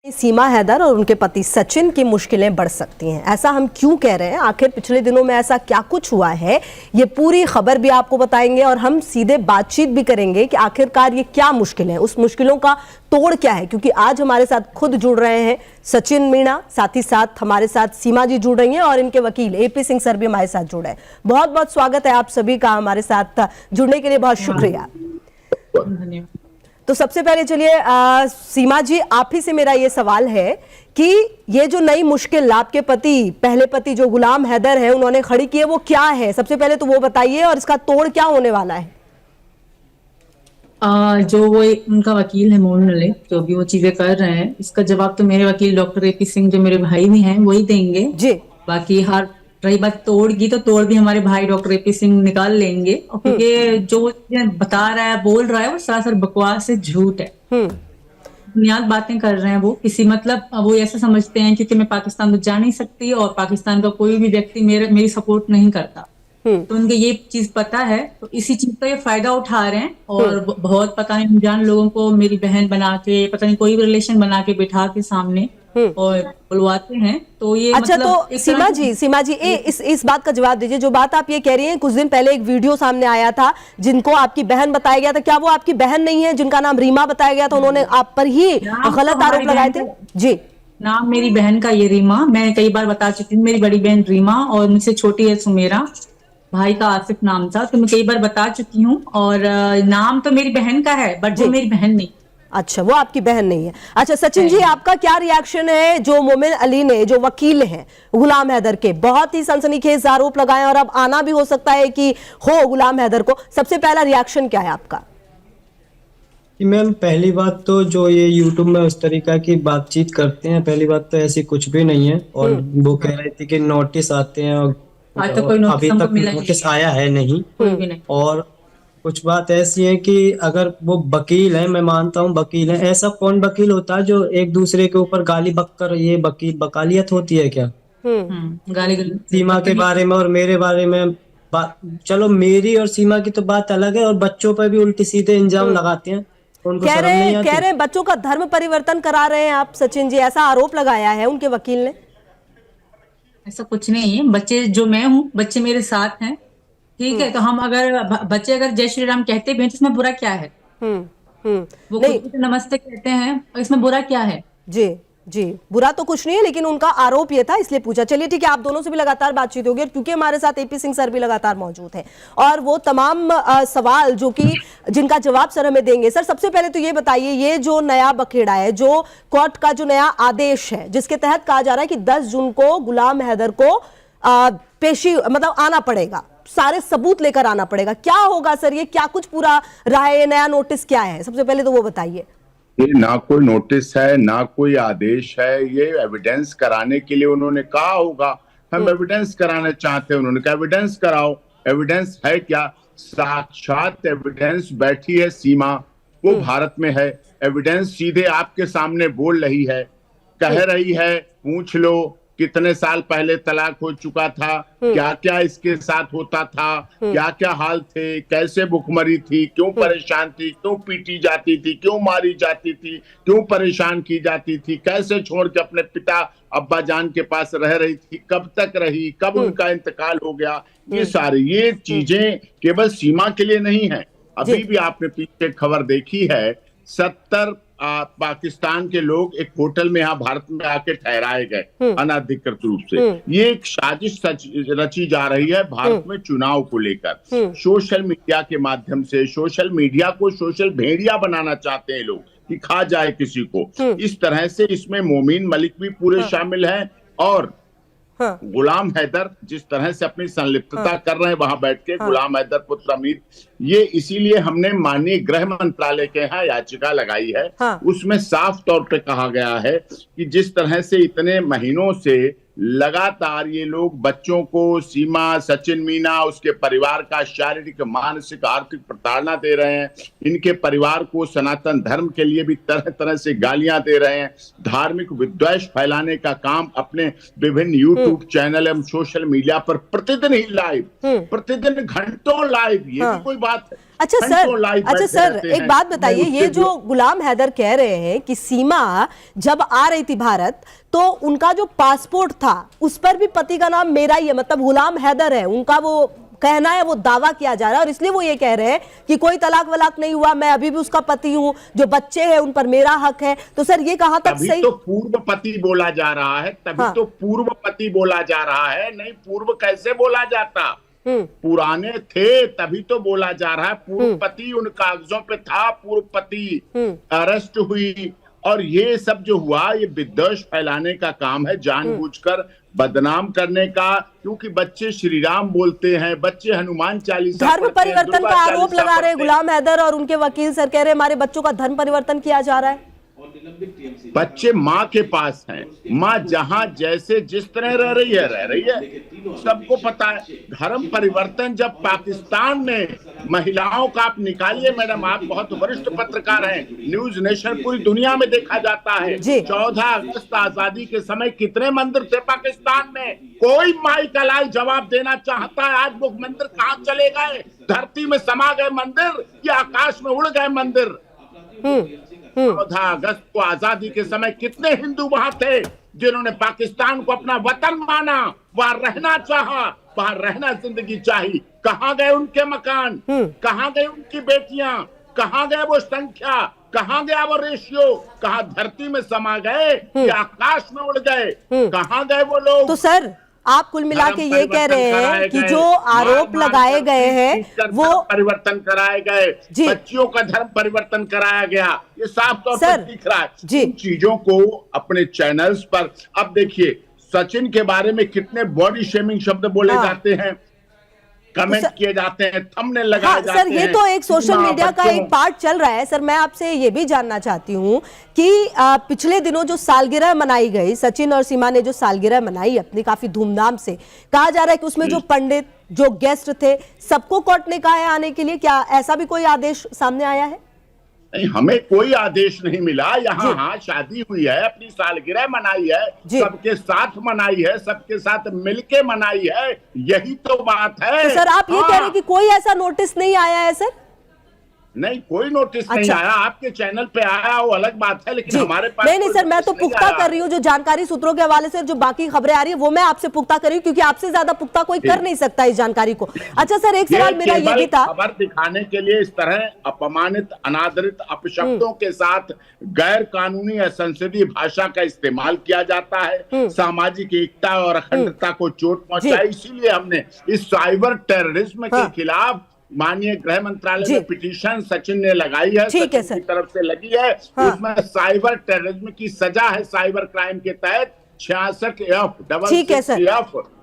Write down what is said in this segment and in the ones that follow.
सीमा हैदर और उनके पति सचिन की मुश्किलें बढ़ सकती हैं। ऐसा हम क्यों कह रहे हैं, आखिर पिछले दिनों में ऐसा क्या कुछ हुआ है, ये पूरी खबर भी आपको बताएंगे और हम सीधे बातचीत भी करेंगे कि आखिरकार ये क्या मुश्किल है, उस मुश्किलों का तोड़ क्या है। क्योंकि आज हमारे साथ खुद जुड़ रहे हैं सचिन मीणा, साथ ही साथ हमारे साथ सीमा जी जुड़ रही हैं और इनके वकील एपी सिंह सर भी हमारे साथ जुड़े हैं। बहुत बहुत स्वागत है आप सभी का, हमारे साथ जुड़ने के लिए बहुत शुक्रिया। तो सबसे पहले चलिए सीमा जी, आप ही से मेरा ये सवाल है कि ये जो नई मुश्किल आपके पहले पति जो गुलाम हैदर है उन्होंने खड़ी की है, वो क्या है? सबसे पहले तो वो बताइए और इसका तोड़ क्या होने वाला है। जो वो उनका वकील है मोहन ललित, जो भी वो चीजें कर रहे हैं, इसका जवाब तो मेरे वकील डॉक्टर एपी सिंह जो मेरे भाई भी हैं वही देंगे जी। बाकी हर रही बात तोड़ की, तो तोड़ भी हमारे भाई डॉक्टर एपी सिंह निकाल लेंगे। और क्योंकि जो बता रहा है, बोल रहा है, वो सरासर बकवास है, झूठ है, बुनियाद बातें कर रहे हैं। वो किसी मतलब वो ऐसा समझते हैं क्योंकि मैं पाकिस्तान में जा नहीं सकती और पाकिस्तान का कोई भी व्यक्ति मेरी सपोर्ट नहीं करता, तो उनको ये चीज पता है, तो इसी चीज का ये फायदा उठा रहे हैं। और बहुत पता नहीं अनजान लोगों को मेरी बहन बना के, पता नहीं कोई भी रिलेशन बना के बिठा के सामने और बुलवाते हैं। तो ये अच्छा, मतलब तो सीमा जी इस बात का जवाब दीजिए। जो बात आप ये कह रही हैं, कुछ दिन पहले एक वीडियो सामने आया था जिनको आपकी बहन बताया गया था, क्या वो आपकी बहन नहीं है जिनका नाम रीमा बताया गया था? उन्होंने आप पर ही गलत आरोप लगाए थे जी। नाम मेरी बहन का ये रीमा, मैं कई बार बता चुकी हूँ। मेरी बड़ी बहन रीमा और मुझसे छोटी है सुमेरा, भाई का आसिफ नाम था, तो मैं कई बार बता चुकी हूँ। और नाम तो मेरी बहन का है, बट वो मेरी बहन नहीं। अच्छा, वो आपकी बहन नहीं है। अच्छा सचिन जी, आपका क्या रिएक्शन है? जो मोमिन अली ने, जो वकील हैं गुलाम हैदर के, बहुत ही सनसनीखेज आरोप लगाए और अब आना भी हो सकता है कि हो गुलाम हैदर को, सबसे पहला रिएक्शन क्या है आपका? मैम, पहली बात तो जो ये यूट्यूब में उस तरीका की बातचीत करते हैं, पहली बात तो ऐसी कुछ भी नहीं है। और वो कह रही थी कि नोटिस आते हैं और तो कोई अभी तक नोटिस आया है नहीं। और कुछ बात ऐसी है कि अगर वो वकील है, मैं मानता हूँ वकील है, ऐसा कौन वकील होता है जो एक दूसरे के ऊपर गाली बककर, ये वकील वकालियत होती है क्या? गाली सीमा के बारे में और मेरे बारे में चलो मेरी और सीमा की तो बात अलग है, और बच्चों पर भी उल्टे सीधे इल्जाम लगाते हैं। कह रहे हैं बच्चों का धर्म परिवर्तन करा रहे हैं आप सचिन जी, ऐसा आरोप लगाया है उनके वकील ने। ऐसा कुछ नहीं है, बच्चे जो मैं हूँ, बच्चे मेरे साथ हैं, ठीक है। तो हम अगर बच्चे अगर जय श्री राम कहते भी हैं तो इसमें बुरा क्या है? वो खुद नमस्ते कहते हैं, और इसमें बुरा क्या है? जी जी, बुरा तो कुछ नहीं है, लेकिन उनका आरोप ये था, इसलिए पूछा। चलिए ठीक है, आप दोनों से भी लगातार बातचीत होगी क्योंकि हमारे साथ एपी सिंह सर भी लगातार मौजूद हैं और वो तमाम सवाल जो कि जिनका जवाब सर हमें देंगे। सर सबसे पहले तो ये बताइए, ये जो नया बखेड़ा है, जो कोर्ट का जो नया आदेश है जिसके तहत कहा जा रहा है कि 10 जून को गुलाम हैदर को पेशी मतलब आना पड़ेगा, सारे सबूत लेकर आना पड़ेगा, क्या होगा सर? ये क्या कुछ पूरा रहा है, नया नोटिस क्या है? सबसे पहले तो वो बताइए। ये ना कोई नोटिस है, ना कोई आदेश है, ये एविडेंस कराने के लिए उन्होंने कहा होगा। हम एविडेंस कराना चाहते हैं, उन्होंने कहा एविडेंस कराओ। एविडेंस है क्या? साक्षात एविडेंस बैठी है सीमा, वो भारत में है। एविडेंस सीधे आपके सामने बोल रही है, कह रही है पूछ लो कितने साल पहले तलाक हो चुका था, क्या क्या इसके साथ होता था, क्या क्या हाल थे, कैसे भुखमरी थी, क्यों परेशान थी, क्यों पीटी जाती थी, क्यों मारी जाती थी, क्यों परेशान की जाती थी, कैसे छोड़ के अपने पिता अब्बा जान के पास रह रही थी, कब तक रही, कब उनका इंतकाल हो गया। ये सारी ये चीजें केवल सीमा के लिए नहीं है। अभी भी आपने पीछे खबर देखी है, 70 पाकिस्तान के लोग एक होटल में यहाँ भारत में आके ठहराए गए अनाधिकृत रूप से। ये एक साजिश रची जा रही है भारत में चुनाव को लेकर। सोशल मीडिया के माध्यम से, सोशल मीडिया को सोशल भेड़िया बनाना चाहते हैं लोग कि खा जाए किसी को। इस तरह से इसमें मोमिन मलिक भी पूरे शामिल हैं और गुलाम हैदर जिस तरह से अपनी संलिप्तता कर रहे हैं वहां बैठ के, गुलाम हैदर पुत्र अमीर, ये इसीलिए हमने माननीय गृह मंत्रालय के यहाँ याचिका लगाई है। उसमें साफ तौर पे कहा गया है कि जिस तरह से इतने महीनों से लगातार ये लोग बच्चों को, सीमा, सचिन मीणा, उसके परिवार का शारीरिक, मानसिक, आर्थिक प्रताड़ना दे रहे हैं, इनके परिवार को सनातन धर्म के लिए भी तरह तरह से गालियां दे रहे हैं, धार्मिक विद्वेष फैलाने का काम अपने विभिन्न यूट्यूब चैनल एवं सोशल मीडिया पर प्रतिदिन ही लाइव, प्रतिदिन घंटों लाइव, ये भी कोई बात है? अच्छा सर एक बात बताइए, ये जो गुलाम हैदर कह रहे हैं कि सीमा जब आ रही थी भारत तो उनका जो पासपोर्ट था उस पर भी पति का नाम मेरा ही है, मतलब गुलाम हैदर है उनका, वो कहना है, वो दावा किया जा रहा है और इसलिए वो ये कह रहे हैं कि कोई तलाक वलाक नहीं हुआ, मैं अभी भी उसका पति हूं, जो बच्चे हैं उन पर मेरा हक है। तो सर ये कहां तक सही? तो पूर्व पति बोला जा रहा है, तभी हाँ। तो पूर्व पति बोला जा रहा है, नहीं पूर्व कैसे बोला जाता? पुराने थे तभी तो बोला जा रहा है। पूर्व पति उन कागजों पे था, पूर्व पति अरेस्ट हुई, और ये सब जो हुआ ये विद्वेष फैलाने का काम है, जानबूझकर बदनाम करने का, क्योंकि बच्चे श्री राम बोलते हैं, बच्चे हनुमान चालीसा धर्म परिवर्तन का आरोप लगा रहे हैं गुलाम हैदर और उनके वकील सर, कह रहे हैं हमारे बच्चों का धर्म परिवर्तन किया जा रहा है। बच्चे माँ के पास हैं, माँ जहां जैसे जिस तरह रह रही है, सबको पता है। धर्म परिवर्तन जब पाकिस्तान में महिलाओं का, आप निकालिए मैडम, आप बहुत वरिष्ठ पत्रकार हैं, न्यूज नेशन पूरी दुनिया में देखा जाता है। 14 अगस्त आजादी के समय कितने मंदिर थे पाकिस्तान में? कोई माई का लाल जवाब देना चाहता है आज वो मंदिर कहाँ चले गए? धरती में समा गए मंदिर या आकाश में उड़ गए मंदिर? 14 अगस्त को आजादी के समय कितने हिंदू वहां थे जिन्होंने पाकिस्तान को अपना वतन माना, वहां रहना चाहा, वहां रहना जिंदगी चाहिए? कहां गए उनके मकान? कहां गए उनकी बेटियां? कहां गए वो संख्या? कहां गया वो रेशियो? कहां धरती में समा गए या आकाश में उड़ गए? कहां गए वो लोग? तो सर आप कुल मिला के ये कह रहे हैं कि जो आरोप लगाए गए हैं वो परिवर्तन कराए गए, बच्चियों का धर्म परिवर्तन कराया गया, ये साफ तौर पर दिख रहा है। इन चीजों को अपने चैनल्स पर, अब देखिए सचिन के बारे में कितने बॉडी शेमिंग शब्द बोले जाते हैं, कमेंट किए जाते हैं, थंबनेल लगाए जाते हैं। सर ये तो एक सोशल मीडिया का एक पार्ट चल रहा है। सर मैं आपसे ये भी जानना चाहती हूँ कि पिछले दिनों जो सालगिरह मनाई गई, सचिन और सीमा ने जो सालगिरह मनाई अपनी काफी धूमधाम से, कहा जा रहा है कि उसमें जो पंडित, जो गेस्ट थे, सबको कोर्ट ने कहा है आने के लिए, क्या ऐसा भी कोई आदेश सामने आया है? नहीं, हमें कोई आदेश नहीं मिला। यहाँ हाँ शादी हुई है, अपनी सालगिरह मनाई है, सबके साथ मनाई है, सबके साथ मिलके मनाई है, यही तो बात है। तो सर आप ये कह रहे हैं कि कोई ऐसा नोटिस नहीं आया है? सर नहीं, कोई नोटिस नहीं आया। आपके चैनल पे आया वो अलग बात है, लेकिन हमारे पास नहीं सर, मैं तो पुख्ता कर रही हूँ, जो जानकारी सूत्रों के हवाले से जो बाकी खबरें आ रही है वो मैं आपसे पुख्ता कर रही हूँ, क्योंकि आपसे ज्यादा पुख्ता कोई कर नहीं सकता इस जानकारी को। अच्छा सर एक सवाल मेरा ये भी था, खबर दिखाने के लिए इस तरह अपमानित, अनादरित, अपशब्दों के साथ गैर कानूनी या संसदीय भाषा का इस्तेमाल किया जाता है, सामाजिक एकता और अखंडता को चोट पहुंचाई। इसीलिए हमने इस साइबर टेररिज्म के खिलाफ माननीय गृह मंत्रालय में पिटीशन सचिन ने लगाई है, सचिन की तरफ से लगी है। उसमें साइबर टेररिज्म की सजा है, साइबर क्राइम के तहत 66F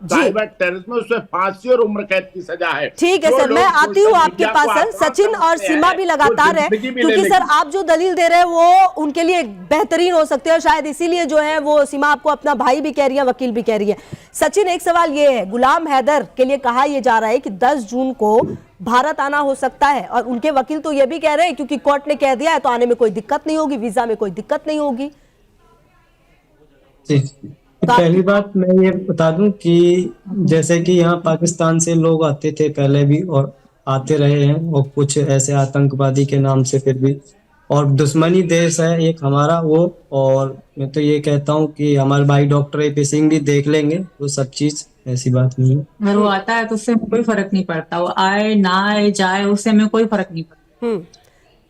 साइबर टेररिज्म, उसमें फांसी और उम्र कैद की सजा है। ठीक है सर, मैं आती हूँ आपके पास। सर सचिन और सीमा भी लगातार है, क्योंकि सर आप जो दलील दे रहे हैं वो उनके लिए बेहतरीन हो सकते हैं, शायद इसीलिए जो है वो सीमा आपको अपना भाई भी कह रही है, वकील भी कह रही है। सचिन एक सवाल ये है, गुलाम हैदर के लिए कहा यह जा रहा है कि 10 जून को भारत आना हो सकता है, और उनके वकील तो ये भी कह रहे हैं क्योंकि कोर्ट ने कह दिया है तो आने में कोई दिक्कत नहीं होगी, वीजा में कोई दिक्कत नहीं होगी। पहली बात मैं ये बता दूं कि जैसे कि यहाँ पाकिस्तान से लोग आते थे पहले भी और आते रहे हैं, और कुछ ऐसे आतंकवादी के नाम से फिर भी, और दुश्मनी देश है एक हमारा वो, और मैं तो ये कहता हूँ कि हमारे भाई डॉक्टर AP सिंह भी देख लेंगे वो सब चीज, ऐसी बात नहीं है। अगर वो आता है तो उससे कोई फर्क नहीं पड़ता, वो आए ना आए जाए उससे हमें कोई फर्क नहीं पड़ता।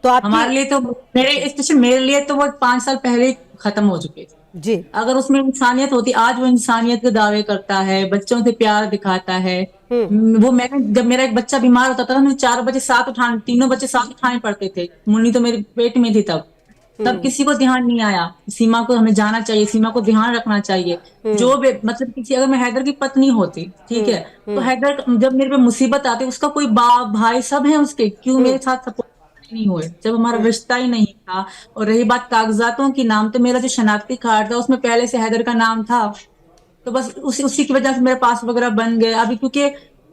तो हमारे लिए तो, मेरे लिए तो वो 5 साल पहले खत्म हो चुके थे जी। अगर उसमें इंसानियत होती, आज वो इंसानियत के दावे करता है, बच्चों से प्यार दिखाता है। वो मैंने, जब मेरा एक बच्चा बीमार होता था, मुझे 4 बच्चे साथ उठाने, तीनों बच्चे साथ उठाने पड़ते थे, मुन्नी तो मेरे पेट में थी तब किसी को ध्यान नहीं आया। सीमा को हमें जाना चाहिए, सीमा को ध्यान रखना चाहिए। जो मतलब किसी, अगर मैं हैदर की पत्नी होती, ठीक है, तो हैदर जब मेरे पे मुसीबत आती, उसका कोई बाप भाई सब है उसके, क्यों मेरे साथ सपोर्ट नहीं हुए जब हमारा रिश्ता ही नहीं था। और रही बात कागजातों की नाम, तो मेरा जो शनाख्ती कार्ड था उसमें पहले से हैदर का नाम था, तो बस उसी की वजह से मेरे पास वगैरह बन गए। अभी क्योंकि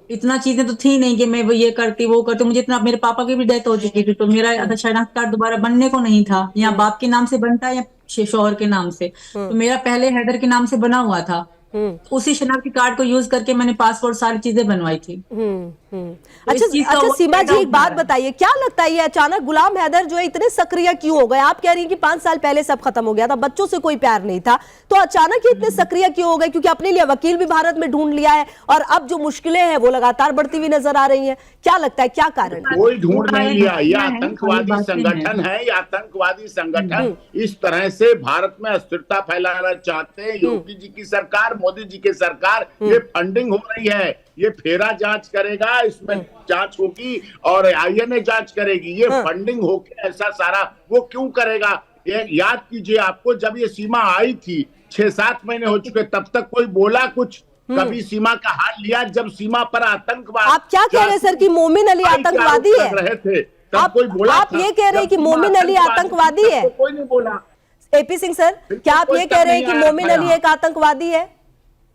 इतना चीजें तो थी नहीं कि मैं वो ये करती वो करती, मुझे इतना, मेरे पापा की भी डेथ हो चुकी थी, तो मेरा शनाख्ती कार्ड दोबारा बनने को नहीं था। या बाप के नाम से बनता है या शौहर के नाम से, तो मेरा पहले हैदर के नाम से बना हुआ था। उसी शनाख्ती कार्ड को यूज करके मैंने पासपोर्ट सारी चीजें बनवाई थी। अच्छा इस चीज का अच्छा वो सीमा जी फायदा एक बात उठा रहा है। बताइए, क्या लगता है ये अचानक गुलाम हैदर जो है इतने सक्रिय क्यों हो गए? आप कह रही हैं कि 5 साल पहले सब खत्म हो गया था, बच्चों से कोई प्यार नहीं था, तो अचानक ये इतने सक्रिय क्यों हो गए? क्योंकि अपने लिए वकील भी भारत में ढूंढ लिया है और अब जो मुश्किलें हैं वो लगातार बढ़ती हुई नजर आ रही हैं। क्या लगता है, क्या कारण है? कोई ढूंढ नहीं लिया, ये घटना है, आतंकवादी सारी बातें संगठन हैं। है। ये आतंकवादी संगठन इस तरह से भारत में अस्थिरता फैलाना चाहते हैं। योगी जी की सरकार, मोदी जी की सरकार, ये फंडिंग हो रही है, ये फेरा जांच करेगा, इसमें जांच होगी और आईएनए जांच करेगी। ये फंडिंग होके ऐसा सारा वो क्यों करेगा? ये याद कीजिए, आपको जब ये सीमा आई थी 6-7 महीने हो चुके, तब तक कोई बोला कुछ? कभी सीमा का हाल लिया? जब सीमा पर आतंकवाद, आप क्या कह रहे हैं सर कि मोमिन अली आतंकवादी है? रहे थे तब कोई बोला आप था? ये कह रहे हैं कि जब मोमिन अली आतंकवादी है? तो कोई नहीं बोला। एपी सिंह सर, क्या आप ये कह रहे हैं कि मोमिन अली एक आतंकवादी है?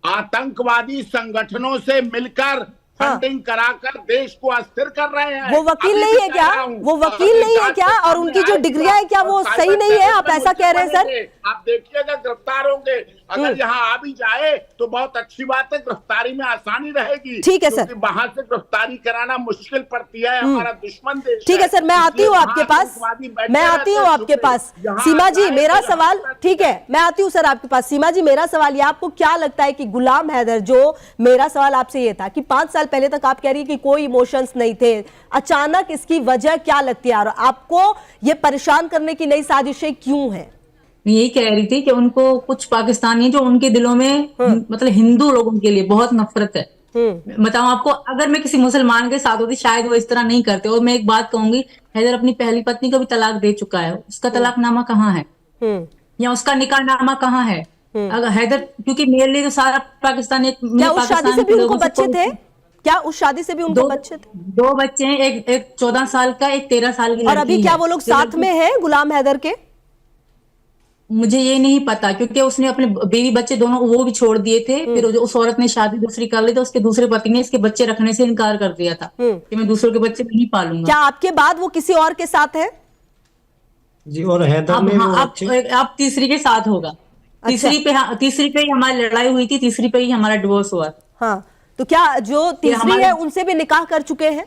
आतंकवादी संगठनों से मिलकर फंडिंग कराकर देश को अस्थिर कर रहे हैं। वो वकील नहीं है क्या? वो वकील नहीं है क्या? और उनकी जो डिग्रियां है क्या वो सही नहीं है? आप ऐसा कह रहे हैं सर? आप देखिएगा, गिरफ्तार होंगे। अगर यहाँ आ भी जाए तो बहुत अच्छी बात है, गिरफ्तारी में आसानी रहेगी। ठीक है सर, वहां से गिरफ्तारी कराना मुश्किल पड़ती है, हमारा दुश्मन देश। ठीक है सर, मैं आती हूँ आपके पास, मैं आती हूँ आपके पास। सीमा जी मेरा सवाल, ठीक है मैं आती हूँ सर आपके पास। सीमा जी मेरा सवाल ये, आपको क्या लगता है कि गुलाम हैदर, जो मेरा सवाल आपसे ये था कि 5 साल पहले तक आप कह रही है कि कोई इमोशंस नहीं थे, अचानक इसकी वजह क्या लगती है और आपको ये परेशान करने की नई साजिशें क्यों हैं? मैं यही कह रही थी कि उनको कुछ पाकिस्तानी जो उनके दिलों में मतलब हिंदू लोगों के लिए बहुत नफरत है। बताऊं आपको, अगर मैं किसी मुसलमान के साथ होती शायद वो इस तरह नहीं करते। और मैं एक बात कहूंगी, हैदर अपनी पहली पत्नी को भी तलाक दे चुका है, उसका तलाकनामा कहाँ है या उसका निकाहनामा कहाँ है? अगर हैदर, क्योंकि मेरे लिए तो सारा पाकिस्तान एक, क्या उस शादी से भी उनको बच्चे थे? क्या उस शादी से भी उनको बच्चे थे? 2 बच्चे हैं, एक 14 साल का, एक 13 साल की। और अभी क्या वो लोग साथ में हैं गुलाम हैदर के? मुझे ये नहीं पता, क्योंकि उसने अपने बीवी बच्चे दोनों वो भी छोड़ दिए थे। फिर उस औरत ने शादी दूसरी कर ली, तो उसके दूसरे पति ने इसके बच्चे रखने से इनकार कर दिया था कि मैं दूसरों के बच्चे नहीं पालूंगा। क्या आपके बाद वो किसी और के साथ है? जी, और हैदर में वो अब तीसरी के साथ होगा। तीसरी पे ही हमारी लड़ाई हुई थी, तीसरी पे ही हमारा डिवोर्स हुआ। हाँ, तो क्या जो तीसरी है उनसे भी निकाह कर चुके हैं?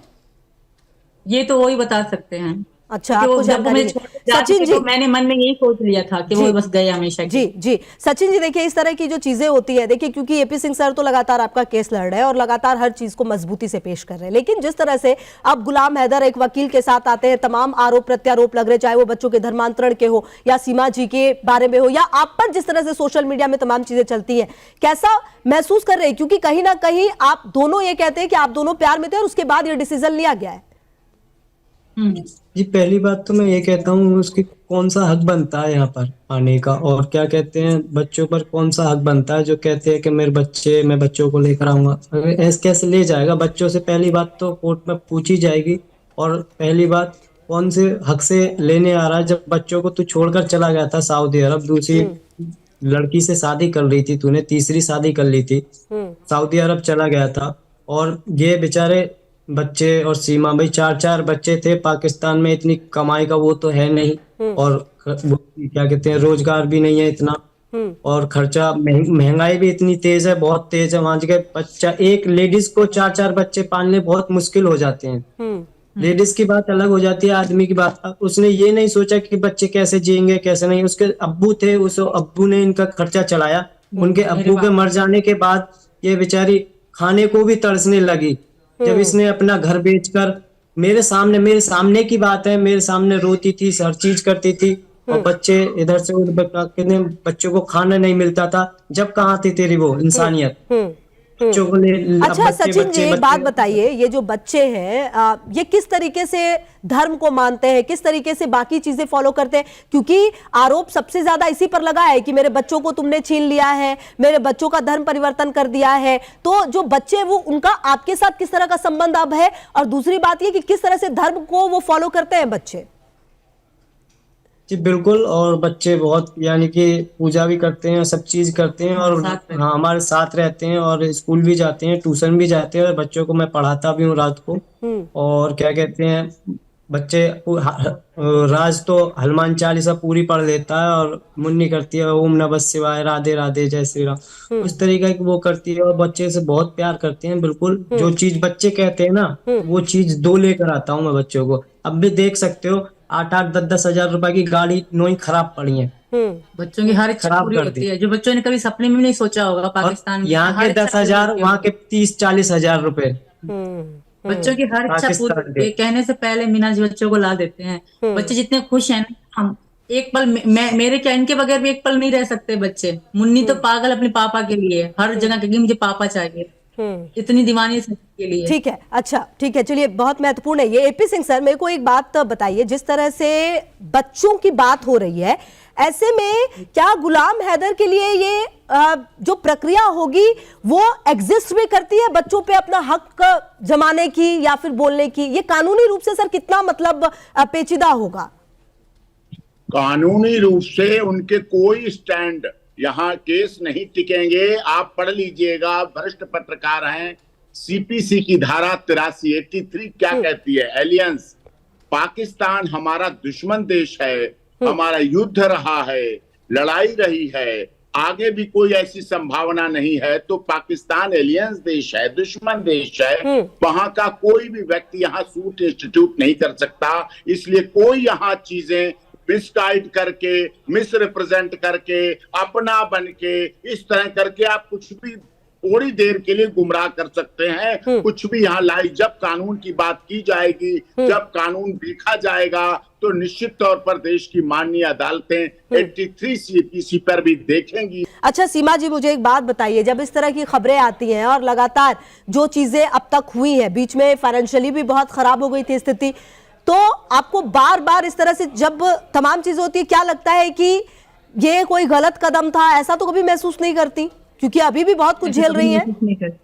ये तो वही बता सकते हैं। अच्छा, आपको जानकारी है। सचिन जी, तो मैंने मन में यही सोच लिया था कि वो बस गए हमेशा। जी जी सचिन जी, देखिए इस तरह की जो चीजें होती है, देखिए क्योंकि एपी सिंह सर तो लगातार आपका केस लड़ रहे हैं और लगातार हर चीज को मजबूती से पेश कर रहे हैं, लेकिन जिस तरह से अब गुलाम हैदर एक वकील के साथ आते हैं, तमाम आरोप प्रत्यारोप लग रहे, चाहे वो बच्चों के धर्मांतरण के हो या सीमा जी के बारे में हो या आप पर जिस तरह से सोशल मीडिया में तमाम चीजें चलती है, कैसा महसूस कर रहे हैं? क्योंकि कहीं ना कहीं आप दोनों ये कहते हैं कि आप दोनों प्यार में थे और उसके बाद ये डिसीजन लिया गया है। जी, पहली बात तो मैं ये कहता हूँ, उसकी कौन सा हक बनता है यहाँ पर आने का, और क्या कहते हैं बच्चों पर कौन सा हक बनता है जो कहते हैं कि मेरे बच्चे, मैं बच्चों को लेकर आऊंगा। ऐसे कैसे ले जाएगा बच्चों से? पहली बात तो कोर्ट में पूछी जाएगी, और पहली बात कौन से हक से लेने आ रहा है? जब बच्चों को तू छोड़कर चला गया था सऊदी अरब, दूसरी लड़की से शादी कर ली थी तूने, तीसरी शादी कर ली थी, सऊदी अरब चला गया था, और ये बेचारे बच्चे और सीमा भाई 4-4 बच्चे थे। पाकिस्तान में इतनी कमाई का वो तो है नहीं, और वो क्या कहते हैं रोजगार भी नहीं है इतना, और खर्चा महंगाई भी इतनी तेज है, बहुत तेज है। वहां जगह बच्चा, एक लेडीज को 4-4 बच्चे पालने बहुत मुश्किल हो जाते हैं। लेडीज की बात अलग हो जाती है, आदमी की बात। उसने ये नहीं सोचा कि बच्चे कैसे जिएंगे कैसे नहीं। उसके अब्बू थे, उस अब्बू ने इनका खर्चा चलाया। उनके अब्बू के मर जाने के बाद ये बेचारी खाने को भी तरसने लगी, जब इसने अपना घर बेचकर, मेरे सामने की बात है, मेरे सामने रोती थी, हर चीज करती थी, और बच्चे इधर से उधर, बच्चों को खाना नहीं मिलता था। जब कहाँ थी तेरी वो इंसानियत? बच्चों को अच्छा सचिन जी, एक बात बताइए, ये जो बच्चे हैं ये किस तरीके से धर्म को मानते हैं, किस तरीके से बाकी चीजें फॉलो करते हैं? क्योंकि आरोप सबसे ज्यादा इसी पर लगा है कि मेरे बच्चों को तुमने छीन लिया है, मेरे बच्चों का धर्म परिवर्तन कर दिया है। तो जो बच्चे, वो उनका आपके साथ किस तरह का संबंध अब है? और दूसरी बात ये कि किस तरह से धर्म को वो फॉलो करते हैं बच्चे? जी बिल्कुल, और बच्चे बहुत यानी कि पूजा भी करते हैं, सब चीज करते हैं, और हाँ हमारे साथ रहते हैं, और स्कूल भी जाते हैं, ट्यूशन भी जाते हैं, और बच्चों को मैं पढ़ाता भी हूँ रात को। और क्या कहते हैं, बच्चे राज तो हनुमान चालीसा पूरी पढ़ लेता है और मुन्नी करती है ओम नमः शिवाय राधे राधे जय श्री राम, उस तरीके की वो करती है और बच्चे से बहुत प्यार करते हैं। बिल्कुल जो चीज बच्चे कहते हैं ना वो चीज दो लेकर आता हूँ मैं बच्चों को। अब भी देख सकते हो 8-8, 10-10 हजार रुपए की गाड़ी नोई खराब पड़ी है, बच्चों की हर इच्छा खराब पूरी कर होती दी। है, जो बच्चों ने कभी सपने में भी नहीं सोचा होगा। और पाकिस्तान में यहाँ हर के इच्छा 10 हजार पूरी होती वहाँ के है। 30-40 हजार रुपए बच्चों की हर इच्छा पूरी पाकिस्तान होती के। है, कहने से पहले मीनाज बच्चों को ला देते हैं। बच्चे जितने खुश हैं ना, हम एक पल मैं मेरे क्या इनके बगैर भी एक पल नहीं रह सकते बच्चे। मुन्नी तो पागल अपने पापा के लिए, हर जगह कहेगी मुझे पापा चाहिए, इतनी दीवानी है सबके लिए। ठीक है, अच्छा ठीक है, चलिए बहुत महत्वपूर्ण है ये। एपी सिंह सर, मेरे को एक बात बताइए, जिस तरह से बच्चों की बात हो रही है, ऐसे में क्या गुलाम हैदर के लिए ये जो प्रक्रिया होगी वो एग्जिस्ट भी करती है बच्चों पे अपना हक जमाने की या फिर बोलने की? ये कानूनी रूप से सर कितना मतलब पेचीदा होगा? कानूनी रूप से उनके कोई स्टैंड यहाँ केस नहीं टिकेंगे। आप पढ़ लीजिएगा, वरिष्ठ पत्रकार हैं। सीपीसी की धारा 83 क्या कहती है? एलियंस, पाकिस्तान हमारा दुश्मन देश है, हमारा युद्ध रहा है, लड़ाई रही है, आगे भी कोई ऐसी संभावना नहीं है, तो पाकिस्तान एलियंस देश है, दुश्मन देश है। वहां का कोई भी व्यक्ति यहाँ सूट इंस्टीट्यूट नहीं कर सकता। इसलिए कोई यहाँ चीजें मिसगाइड करके, मिस रिप्रेजेंट करके, अपना बन के, इस तरह करके आप कुछ भी थोड़ी देर के लिए गुमराह कर सकते हैं। कुछ भी यहाँ लाई, जब कानून की बात की जाएगी, जब कानून देखा जाएगा, तो निश्चित तौर पर देश की माननीय अदालतें 83 सीपीसी पर भी देखेंगी। अच्छा सीमा जी, मुझे एक बात बताइए, जब इस तरह की खबरें आती हैं और लगातार जो चीजें अब तक हुई हैं, बीच में फाइनेंशियली भी बहुत खराब हो गई थी स्थिति, तो आपको बार बार इस तरह से जब तमाम चीजें होती है, क्या लगता है कि ये कोई गलत कदम था? ऐसा तो कभी महसूस नहीं करती, क्योंकि अभी भी बहुत कुछ झेल रही है।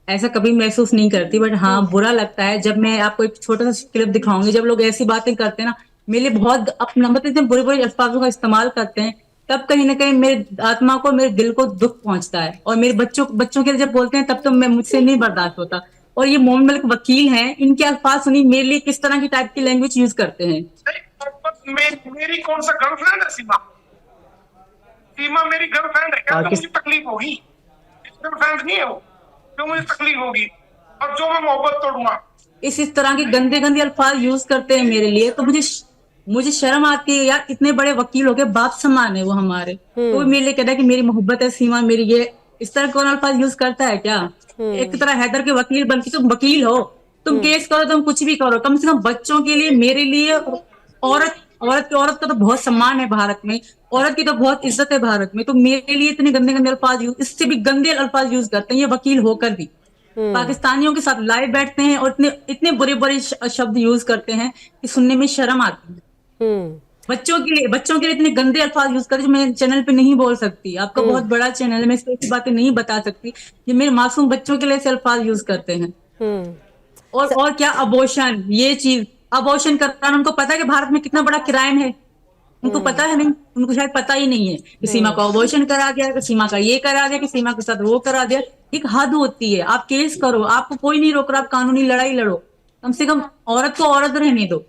ऐसा कभी महसूस नहीं करती, बट हाँ बुरा लगता है। जब मैं आपको एक छोटा सा क्लिप दिखाऊंगी, जब लोग ऐसी बातें करते हैं ना, मेरे लिए बहुत अपना मतलब इतने बुरे बुरे अल्फाजों का इस्तेमाल करते हैं, तब कहीं ना कहीं मेरे आत्मा को, मेरे दिल को दुख पहुंचता है। और मेरे बच्चों के लिए जब बोलते हैं, तब तो मैं मुझसे नहीं बर्दाश्त होता। और ये मोहन मलिक वकील हैं, इनके अल्फाज सुनी, मेरे लिए किस तरह की टाइप की लैंग्वेज यूज करते हैं। मेरी कौन सा गर्लफ्रेंड है सीमा? सीमा मेरी गर्लफ्रेंड है क्या? तो मुझे तकलीफ होगी? गर्लफ्रेंड नहीं है वो, तो मुझे तकलीफ होगी और जो मैं मोहब्बत तोड़ूंगा। इस तरह के गंदे गंदे अल्फाज यूज करते हैं मेरे लिए, तो मुझे शर्म आती है यार। इतने बड़े वकील हो गए, बाप समान है वो हमारे, तो वो मेरे लिए कहता है कि मेरी मोहब्बत है सीमा मेरी, ये इस तरह कौन अल्फाज यूज करता है क्या? एक तरह हैदर के वकील बन के तुम वकील हो, तुम केस करो, तुम कुछ भी करो, कम से कम बच्चों के लिए, मेरे लिए। औरत का तो बहुत सम्मान है भारत में, औरत की तो बहुत इज्जत है भारत में, तो मेरे लिए इतने गंदे गंदे अल्फाज यूज, इससे भी गंदे अल्फाज यूज करते हैं ये वकील होकर भी। पाकिस्तानियों के साथ लाइव बैठते हैं और इतने बुरे बुरे शब्द यूज करते हैं कि सुनने में शर्म आती है। बच्चों के लिए इतने गंदे अल्फाज यूज करते हैं जो मैं चैनल पे नहीं बोल सकती। आपका बहुत बड़ा चैनल है, मैं ऐसी बातें नहीं बता सकती। ये मेरे मासूम बच्चों के लिए ऐसे अल्फाज यूज करते हैं। और क्या अबॉर्शन, ये चीज अबॉर्शन कराना, उनको पता है कि भारत में कितना बड़ा क्राइम है? उनको पता है नहीं, उनको शायद पता ही नहीं है कि सीमा को अबॉर्शन करा दिया, कि सीमा का ये करा दिया, कि सीमा के साथ वो करा दिया। एक हद होती है, आप केस करो, आपको कोई नहीं रोक रहा, आप कानूनी लड़ाई लड़ो, कम से कम औरत को औरत रहने दो।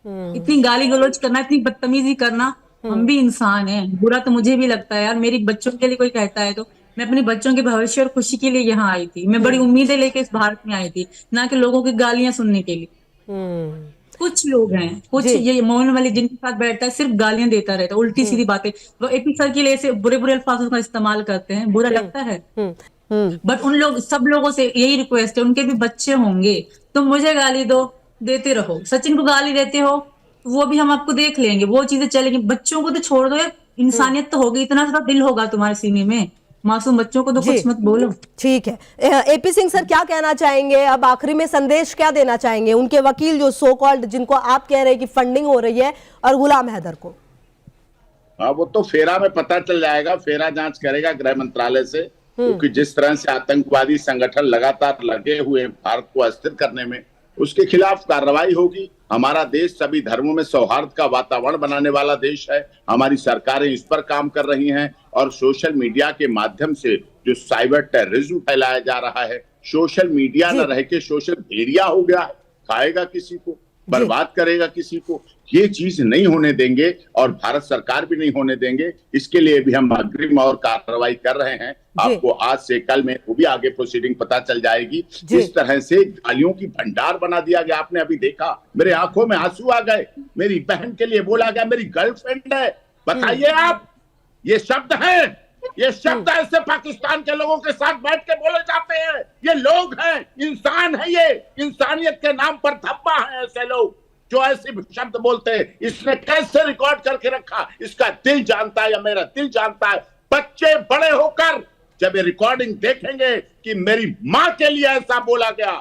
इतनी गाली गलौज करना, इतनी बदतमीजी करना, हम भी इंसान हैं। बुरा तो मुझे भी लगता है यार, मेरी बच्चों के लिए कोई कहता है तो। मैं अपने बच्चों के भविष्य और खुशी के लिए यहाँ आई थी, मैं बड़ी उम्मीदें लेके इस भारत में आई थी, ना कि लोगों की गालियां सुनने के लिए। कुछ लोग हैं, कुछ ये मोहन मलिक जिनके साथ बैठता है, सिर्फ गालियां देता रहता है, उल्टी सीधी बातें। वो एपी सर के लिए ऐसे बुरे बुरे अल्फाजों का इस्तेमाल करते हैं, बुरा लगता है। बट उन लोग, सब लोगों से यही रिक्वेस्ट है, उनके भी बच्चे होंगे, तुम मुझे गाली दो, देते रहो। सचिन को गाली देते हो, वो भी हम आपको देख लेंगे, वो चीजें चलेंगी। बच्चों को तो छोड़ दो यार, इंसानियत तो होगी, इतना सा दिल होगा तुम्हारे सीने में, मासूम बच्चों को तो कुछ मत बोलो। ठीक है, एपी सिंह सर क्या कहना चाहेंगे अब आखिरी में, संदेश क्या देना चाहेंगे उनके वकील जो सो कॉल्ड, जिनको आप कह रहे हैं कि फंडिंग हो रही है, और गुलाम हैदर को? हाँ, वो तो फेरा में पता चल जाएगा, फेरा जांच करेगा गृह मंत्रालय से, क्योंकि जिस तरह से आतंकवादी संगठन लगातार लगे हुए भारत को अस्थिर करने में, उसके खिलाफ कार्रवाई होगी। हमारा देश सभी धर्मों में सौहार्द का वातावरण बनाने वाला देश है, हमारी सरकारें इस पर काम कर रही हैं। और सोशल मीडिया के माध्यम से जो साइबर टेररिज्म फैलाया जा रहा है, सोशल मीडिया न रह के सोशल भेड़िया हो गया है, खाएगा किसी को। बर्बाद करेगा किसी को। ये चीज नहीं होने देंगे और भारत सरकार भी नहीं होने देंगे। इसके लिए भी हम अग्रिम और कार्रवाई कर रहे हैं। आपको आज से कल में वो भी आगे प्रोसीडिंग पता चल जाएगी। जिस तरह से गालियों की भंडार बना दिया गया, आपने अभी देखा, मेरे आंखों में आंसू आ गए। मेरी बहन के लिए बोला गया मेरी गर्लफ्रेंड है। बताइए आप, ये शब्द है, ये शब्द ऐसे पाकिस्तान के लोगों के साथ बैठ के बोले जाते हैं। ये लोग हैं, इंसान है, ये इंसानियत के नाम पर धब्बा है ऐसे लोग जो ऐसे शब्द बोलते हैं। इसने कैसे रिकॉर्ड करके रखा, इसका दिल जानता है या मेरा दिल जानता है। बच्चे बड़े होकर जब ये रिकॉर्डिंग देखेंगे कि मेरी मां के लिए ऐसा बोला गया,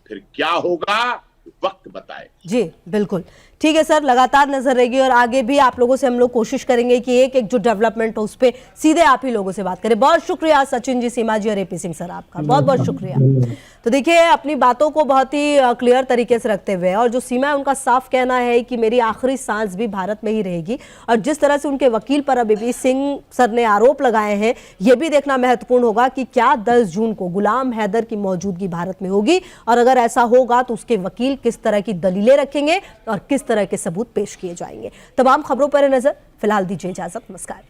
फिर क्या होगा वक्त बताए। जी बिल्कुल ठीक है सर, लगातार नजर रहेगी और आगे भी आप लोगों से हम लोग कोशिश करेंगे कि एक एक जो डेवलपमेंट हो उस पर सीधे आप ही लोगों से बात करें। बहुत शुक्रिया सचिन जी, सीमा जी और एपी सिंह सर, आपका बहुत बहुत शुक्रिया। तो देखिए अपनी बातों को बहुत ही क्लियर तरीके से रखते हुए, और जो सीमा है उनका साफ कहना है कि मेरी आखिरी सांस भी भारत में ही रहेगी। और जिस तरह से उनके वकील पर अब एपी सिंह सर ने आरोप लगाए हैं, यह भी देखना महत्वपूर्ण होगा कि क्या 10 जून को गुलाम हैदर की मौजूदगी भारत में होगी, और अगर ऐसा होगा तो उसके वकील किस तरह की दलीलें रखेंगे और किस तरह के सबूत पेश किए जाएंगे। तमाम खबरों पर नजर, फिलहाल दीजिए इजाजत, नमस्कार।